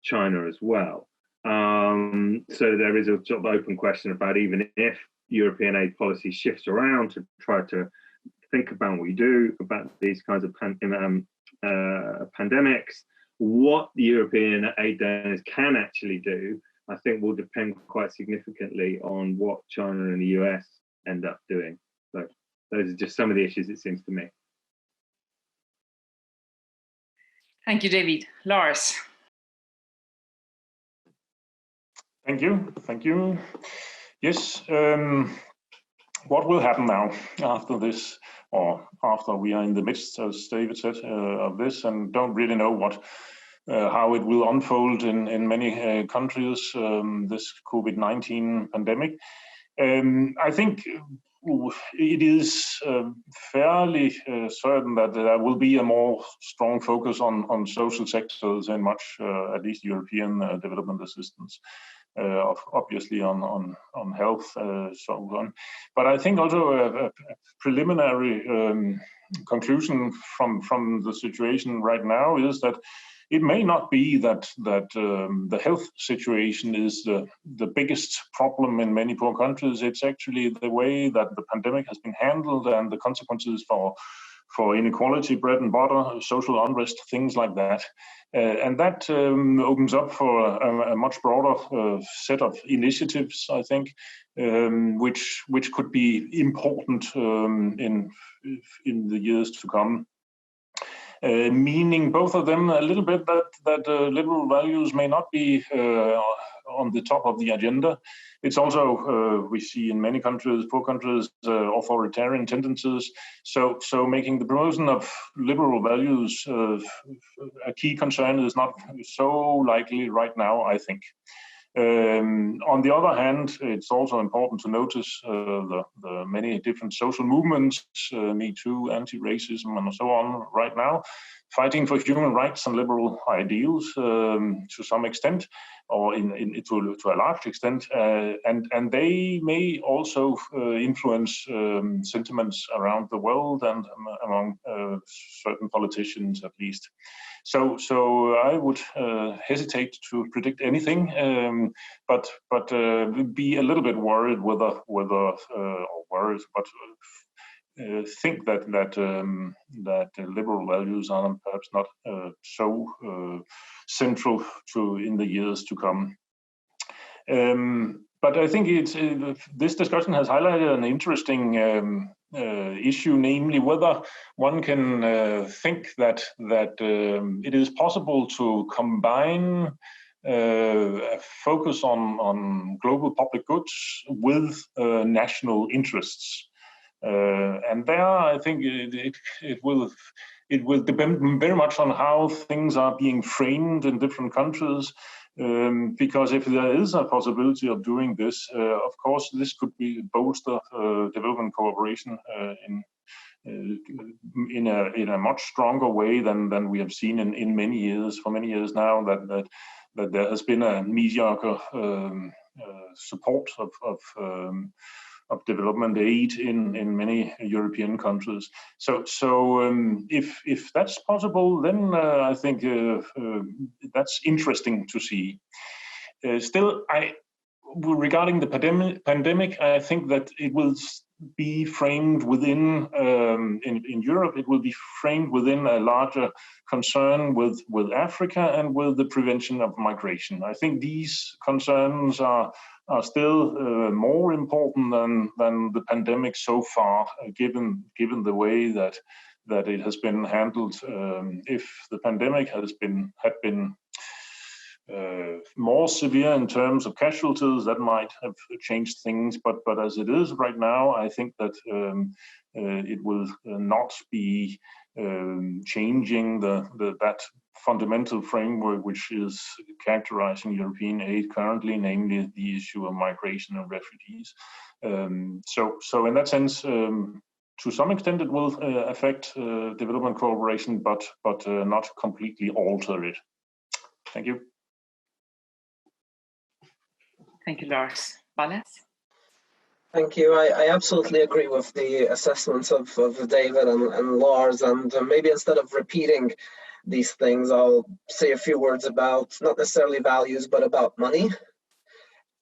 China as well. So there is a sort of open question about, even if European aid policy shifts around to try to think about what we do about these kinds of pandemics, what the European aid donors can actually do, I think, will depend quite significantly on what China and the US end up doing. So those are just some of the issues, it seems to me. Thank you, David. Lars. Thank you. Thank you. Yes. What will happen now after this, or after we are in the midst, as David said, of this, and don't really know what, how it will unfold in many countries, this COVID-19 pandemic. I think it is fairly certain that there will be a more strong focus on social sectors and much, at least European development assistance. Obviously on health, so on. But I think also a preliminary conclusion from the situation right now is that it may not be that the health situation is the biggest problem in many poor countries. It's actually the way that the pandemic has been handled and the consequences for inequality, bread and butter, social unrest, things like that. And that opens up for a much broader set of initiatives, I think, which could be important in the years to come. Meaning both of them a little bit that liberal values may not be on the top of the agenda. It's also, we see in many countries, poor countries, authoritarian tendencies. So making the promotion of liberal values a key concern is not so likely right now, I think. On the other hand, it's also important to notice the many different social movements, Me Too, anti-racism, and so on right now, fighting for human rights and liberal ideals to some extent, or to a large extent, and they may also influence sentiments around the world and among certain politicians, at least. So I would hesitate to predict anything, but be a little bit worried think that liberal values are perhaps not so central in the years to come. But I think this discussion has highlighted an interesting issue, namely whether one can think that it is possible to combine a focus on global public goods with national interests. And there, I think it will depend very much on how things are being framed in different countries. Because if there is a possibility of doing this, of course, this could be bolster development cooperation in a much stronger way than we have seen in many years. For many years now, that there has been a mediocre support of development aid in many European countries. So if that's possible, then I think that's interesting to see. Still, regarding the pandemic, I think that it will be framed within, in Europe, it will be framed within a larger concern with Africa and with the prevention of migration. I think these concerns are still more important than the pandemic so far, given the way that it has been handled. If the pandemic had been more severe in terms of casualties, that might have changed things. But as it is right now, I think that it will not be changing that fundamental framework which is characterizing European aid currently, namely the issue of migration and refugees. So in that sense, to some extent, it will affect development cooperation, but not completely alter it. Thank you. Thank you, Lars. Balázs? Thank you. I absolutely agree with the assessments of David and Lars, and maybe instead of repeating these things, I'll say a few words about not necessarily values, but about money.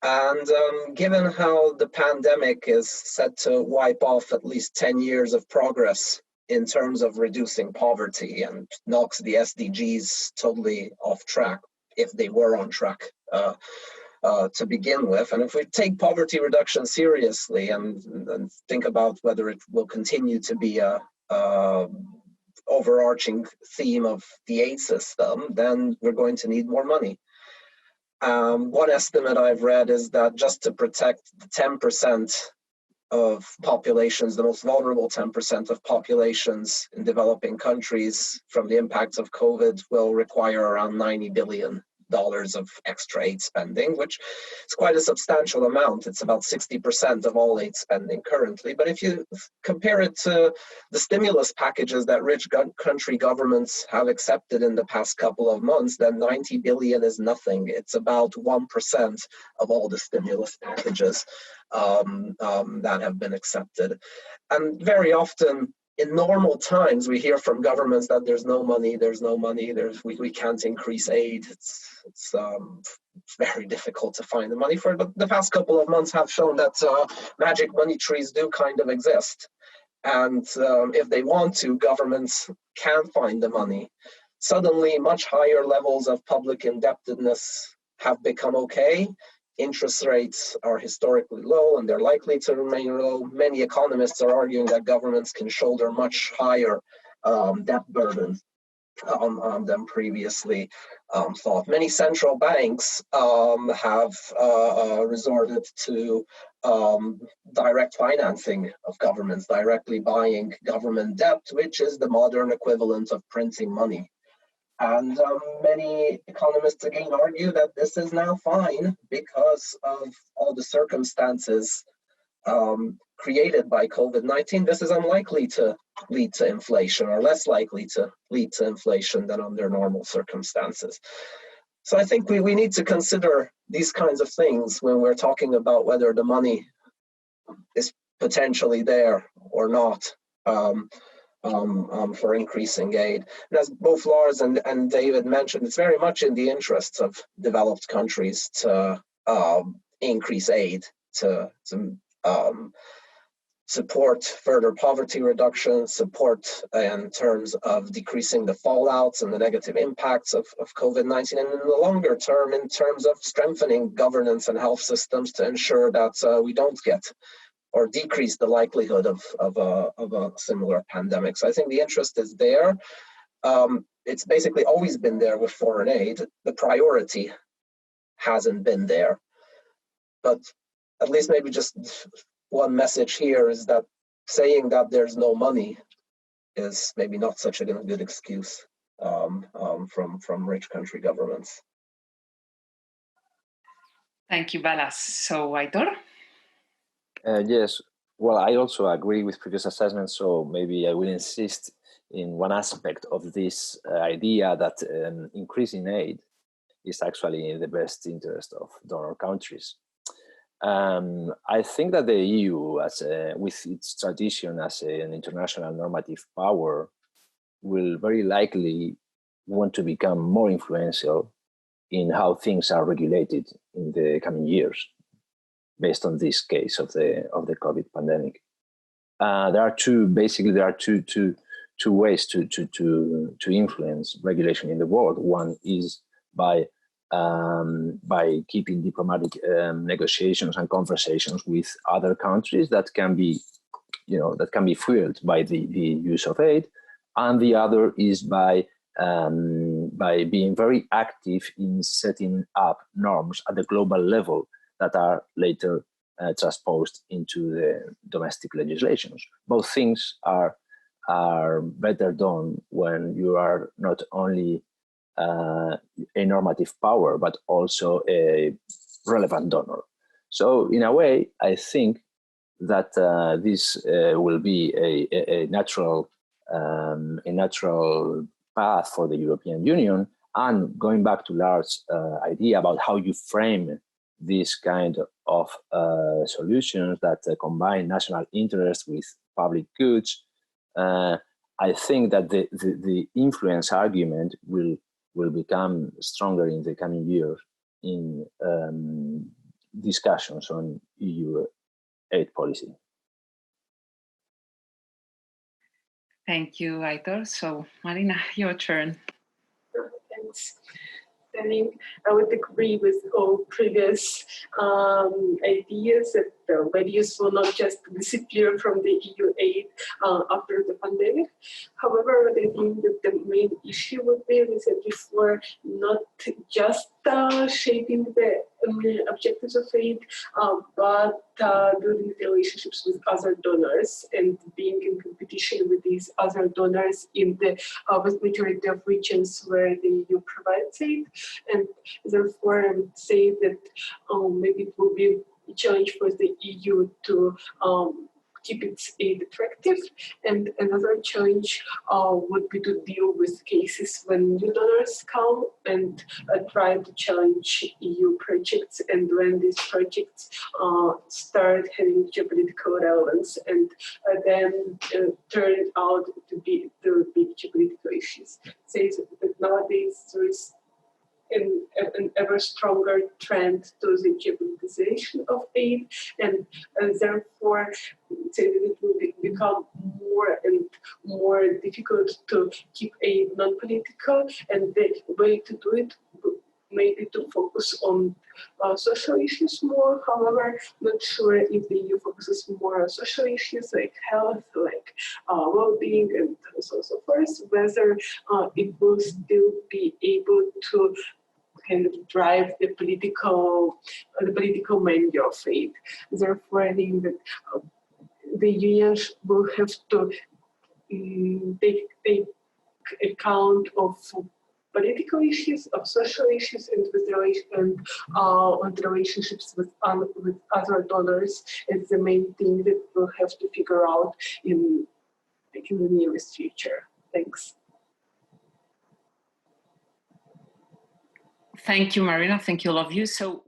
And given how the pandemic is set to wipe off at least 10 years of progress in terms of reducing poverty and knocks the SDGs totally off track, if they were on track to begin with. And if we take poverty reduction seriously and think about whether it will continue to be a overarching theme of the aid system, then we're going to need more money. One estimate I've read is that just to protect the 10% of populations, the most vulnerable 10% of populations in developing countries from the impacts of COVID will require around $90 billion of extra aid spending, which is quite a substantial amount. It's about 60% of all aid spending currently. But if you compare it to the stimulus packages that rich country governments have accepted in the past couple of months, then 90 billion is nothing. It's about 1% of all the stimulus packages that have been accepted. And very often, in normal times, we hear from governments that there's no money, we can't increase aid. It's very difficult to find the money for it. But the past couple of months have shown that magic money trees do kind of exist. And if they want to, governments can find the money. Suddenly, much higher levels of public indebtedness have become okay. Interest rates are historically low and they're likely to remain low. Many economists are arguing that governments can shoulder much higher debt burdens than previously thought. Many central banks have resorted to direct financing of governments, directly buying government debt, which is the modern equivalent of printing money. And many economists again argue that this is now fine because of all the circumstances created by COVID-19. This is unlikely to lead to inflation, or less likely to lead to inflation than under normal circumstances. So I think we need to consider these kinds of things when we're talking about whether the money is potentially there or not. For increasing aid. And as both Lars and David mentioned, it's very much in the interests of developed countries to increase aid, to support further poverty reduction, support in terms of decreasing the fallouts and the negative impacts of COVID-19, and in the longer term, in terms of strengthening governance and health systems to ensure that we don't get or decrease the likelihood of a similar pandemic. So I think the interest is there. It's basically always been there with foreign aid. The priority hasn't been there. But at least maybe just one message here is that saying that there's no money is maybe not such a good excuse from rich country governments. Thank you, Balas. So, Aitor? Yes, well, I also agree with previous assessments, so maybe I will insist in one aspect of this idea that increasing aid is actually in the best interest of donor countries. I think that the EU, with its tradition as an international normative power, will very likely want to become more influential in how things are regulated in the coming years, based on this case of the COVID pandemic. There are two ways to influence regulation in the world. One is by keeping diplomatic negotiations and conversations with other countries that can be fueled by the use of aid, and the other is by being very active in setting up norms at the global level that are later transposed into the domestic legislations. Both things are better done when you are not only a normative power, but also a relevant donor. So in a way, I think that this will be a natural path for the European Union. And going back to Lars' idea about how you frame this kind of solutions that combine national interest with public goods, I think that the influence argument will become stronger in the coming years in discussions on EU aid policy. Thank you, Aitor. So, Marina, your turn. Thanks. I think I would agree with all previous ideas that the values will not just disappear from the EU aid after the pandemic. However, I think that the main issue would be, as I said before, not just shaping the objectives of aid, but building relationships with other donors and being in competition with these other donors in the vast majority of regions where the EU provides aid. And therefore, I would say that maybe it will be a challenge for the EU to keep its aid attractive. And another challenge would be to deal with cases when new donors come and try to challenge EU projects, and when these projects start having geopolitical relevance and then turn out to be the big geopolitical issues. So that nowadays there is an ever stronger trend to the geopoliticization of aid, and therefore it will become more and more difficult to keep aid non-political, and the way to do it maybe to focus on social issues more. However, not sure if the EU focuses more on social issues like health, like well-being, and so forth, whether it will still be able to kind of drive the political menu of aid. Therefore, I think that the union will have to take account of political issues, of social issues, and on the relationships with other donors as the main thing that we'll have to figure out in the nearest future. Thanks. Thank you, Marina. Thank you, all of you. So